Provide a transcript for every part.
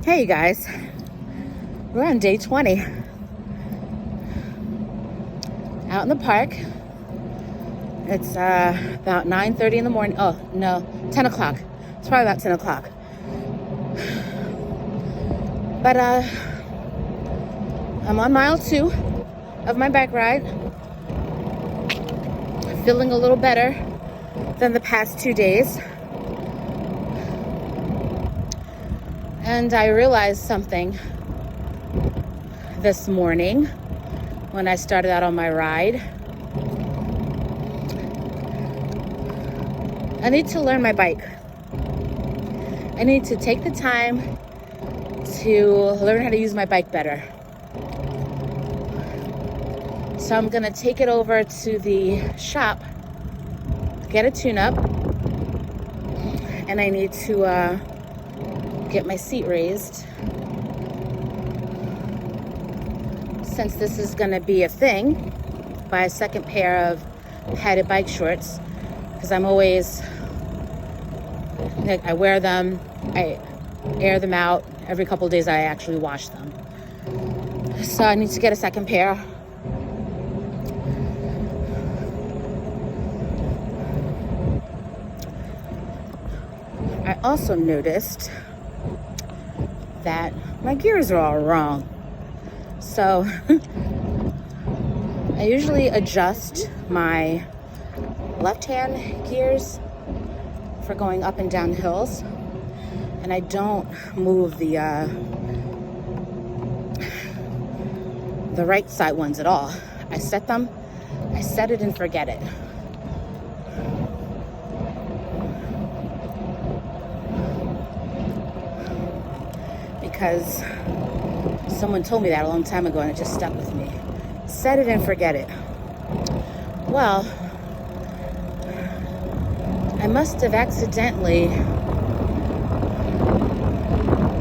Hey you guys, we're on day 20 out in the park. It's about 9:30 in the morning. Oh no, 10 o'clock. It's probably about 10 o'clock. But I'm on mile 2 of my bike ride. Feeling a little better than the past 2 days. And I realized something this morning when I started out on my ride. I need to learn my bike. I need to take the time to learn how to use my bike better. So I'm gonna take it over to the shop, get a tune-up, and I need to get my seat raised. Since this is gonna be a thing, buy a second pair of padded bike shorts, because I'm always, I wear them, I air them out. Every couple of days I actually wash them. So I need to get a second pair. I also noticed that my gears are all wrong. So I usually adjust my left-hand gears for going up and down hills, and I don't move the right side ones at all. I set it and forget it. Because someone told me that a long time ago and it just stuck with me. Set it and forget it. Well, I must have accidentally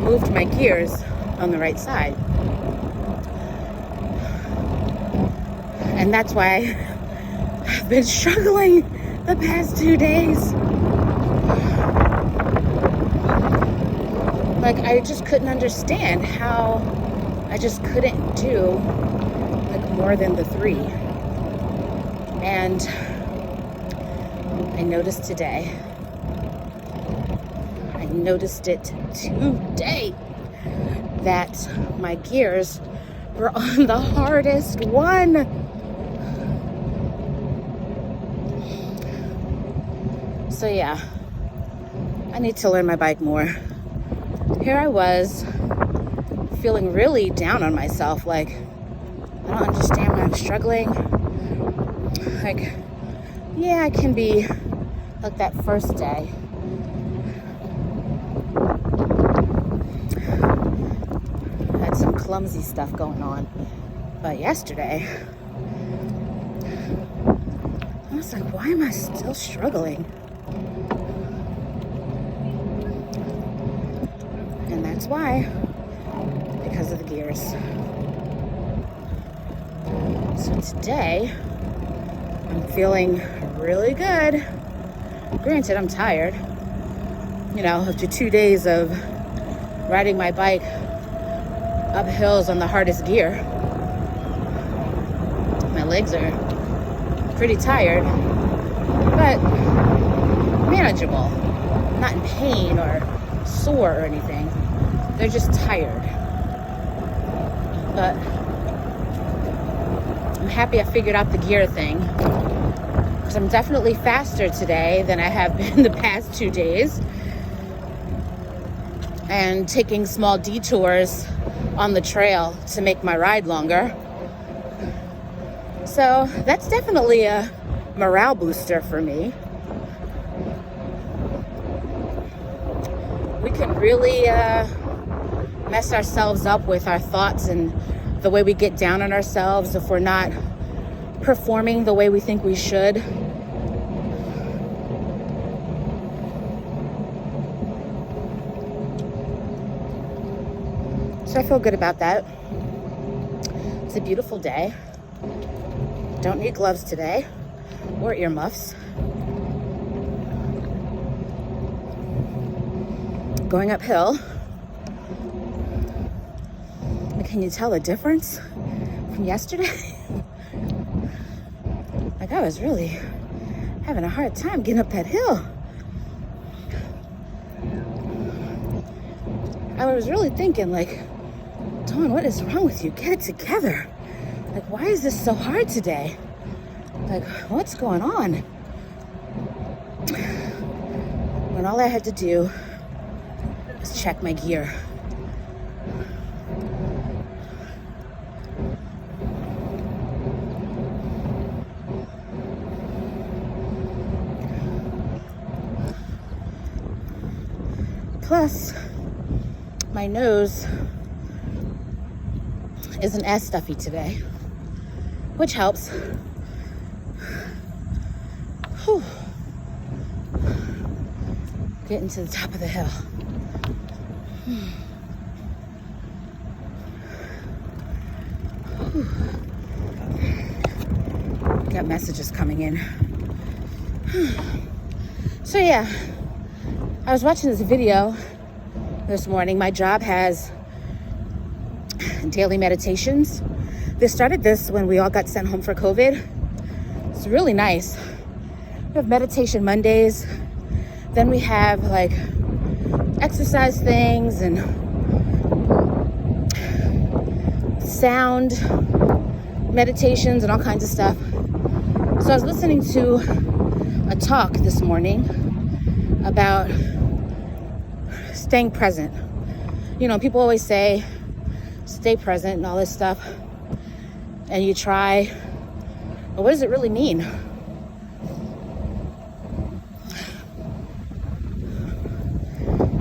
moved my gears on the right side. And that's why I've been struggling the past 2 days. Like, I just couldn't understand how I just couldn't do like more than the 3. And I noticed it today that my gears were on the hardest one. So yeah, I need to learn my bike more. Here I was feeling really down on myself, like I don't understand why I'm struggling. Like, yeah, I can be like that first day. I had some clumsy stuff going on. But yesterday, I was like, why am I still struggling? And that's why, because of the gears. So today, I'm feeling really good. Granted, I'm tired. You know, after 2 days of riding my bike up hills on the hardest gear, my legs are pretty tired, but manageable. Not in pain or sore or anything. They're just tired. But I'm happy I figured out the gear thing, because I'm definitely faster today than I have been the past 2 days, and taking small detours on the trail to make my ride longer. So that's definitely a morale booster for me. We can really mess ourselves up with our thoughts and the way we get down on ourselves if we're not performing the way we think we should. So I feel good about that. It's a beautiful day. Don't need gloves today or earmuffs. Going uphill Can you tell the difference from yesterday? Like, I was really having a hard time getting up that hill. I was really thinking, like, Dawn, what is wrong with you? Get it together. Like, why is this so hard today? Like, what's going on? When all I had to do was check my gear. Plus, my nose isn't as stuffy today, which helps. Whew. Getting to the top of the hill. Got messages coming in. So yeah, I was watching this video this morning. My job has daily meditations. They started this when we all got sent home for COVID. It's really nice. We have meditation Mondays. Then we have like exercise things and sound meditations and all kinds of stuff. So I was listening to a talk this morning about staying present. You know, people always say, stay present and all this stuff. And you try, but what does it really mean?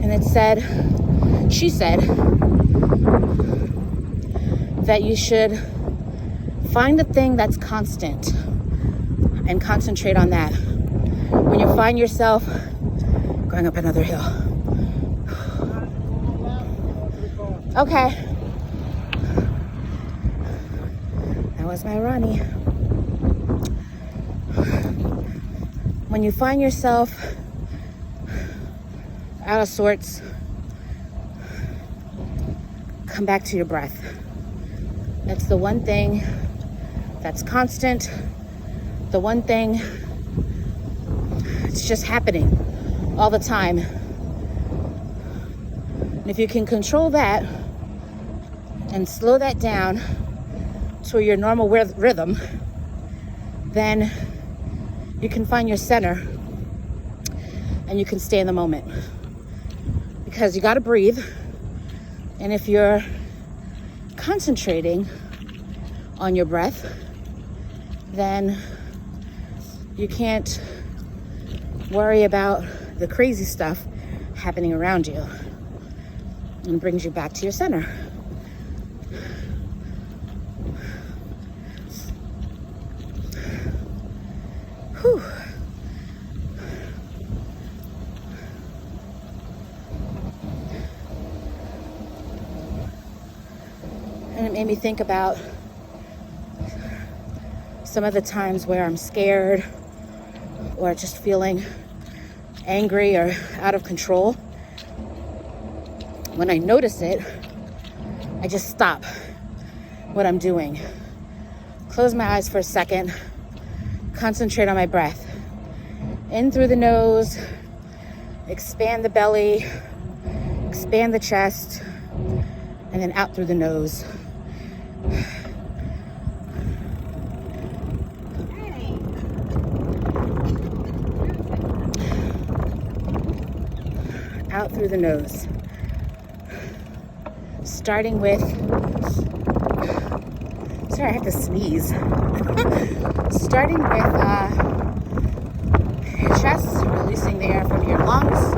And it said, she said, that you should find the thing that's constant and concentrate on that. When you find yourself going up another hill. Okay. That was my Ronnie. When you find yourself out of sorts, come back to your breath. That's the one thing that's constant. The one thing, it's just happening all the time. And if you can control that and slow that down to your normal rhythm, then you can find your center and you can stay in the moment. Because you gotta breathe. And if you're concentrating on your breath, then you can't worry about the crazy stuff happening around you. And it brings you back to your center. Whew. And it made me think about some of the times where I'm scared or just feeling angry or out of control. When I notice it, I just stop what I'm doing. Close my eyes for a second, concentrate on my breath. In through the nose, expand the belly, expand the chest, and then out through the nose. Out through the nose. Starting with, sorry, I have to sneeze. Starting with your chest, releasing the air from your lungs,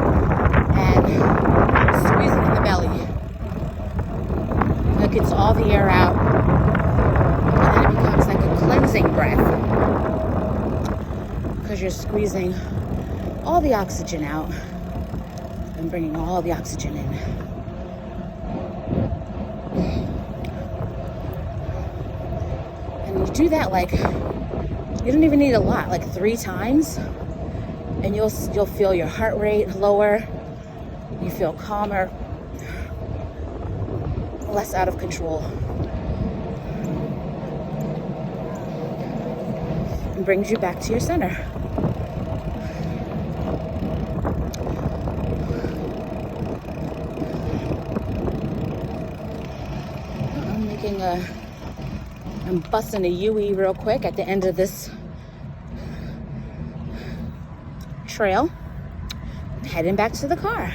and squeezing in the belly. That gets all the air out, and then it becomes like a cleansing breath, because you're squeezing all the oxygen out and bringing all the oxygen in. And you do that like, you don't even need a lot, like 3 times, and you'll feel your heart rate lower, you feel calmer, less out of control. And brings you back to your center. I'm busting a UE real quick at the end of this trail. Heading back to the car.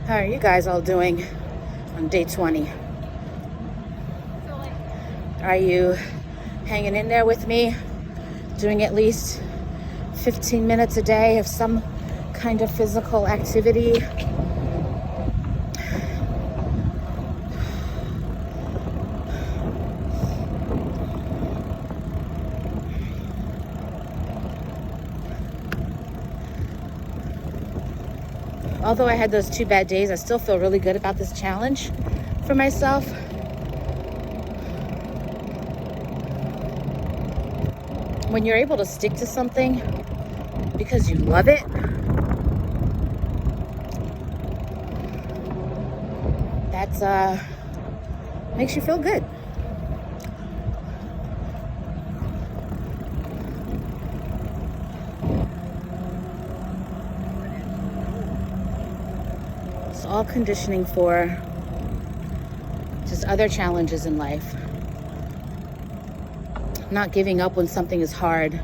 How are you guys all doing on day 20? Are you hanging in there with me? Doing at least 15 minutes a day of some kind of physical activity? Although I had those 2 bad days, I still feel really good about this challenge for myself. When you're able to stick to something because you love it, that makes you feel good. It's all conditioning for just other challenges in life. Not giving up when something is hard.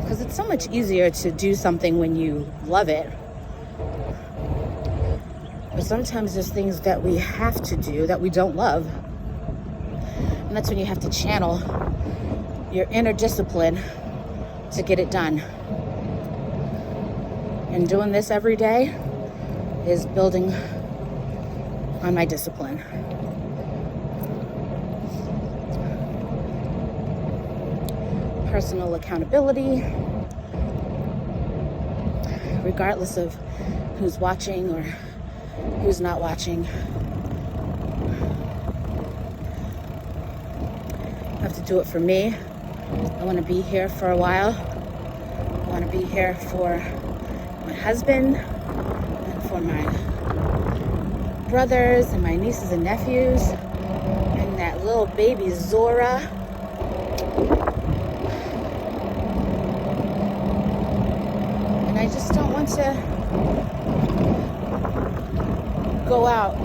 Because it's so much easier to do something when you love it. But sometimes there's things that we have to do that we don't love. And that's when you have to channel your inner discipline to get it done. And doing this every day is building on my discipline. Personal accountability, regardless of who's watching or who's not watching. I have to do it for me. I want to be here for a while. I want to be here for my husband and for my brothers and my nieces and nephews and that little baby Zora. And I just don't want to go out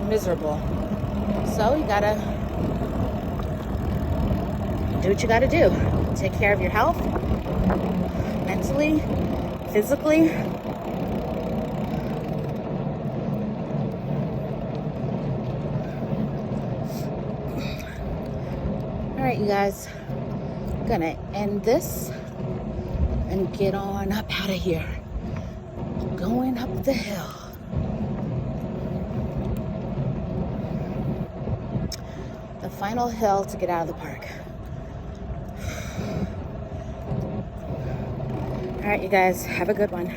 miserable. So you gotta do what you gotta do. Take care of your health, mentally, physically. All right, you guys, I'm gonna end this and get on up out of here. Going up the hill. The final hill to get out of the park. All right, you guys, have a good one.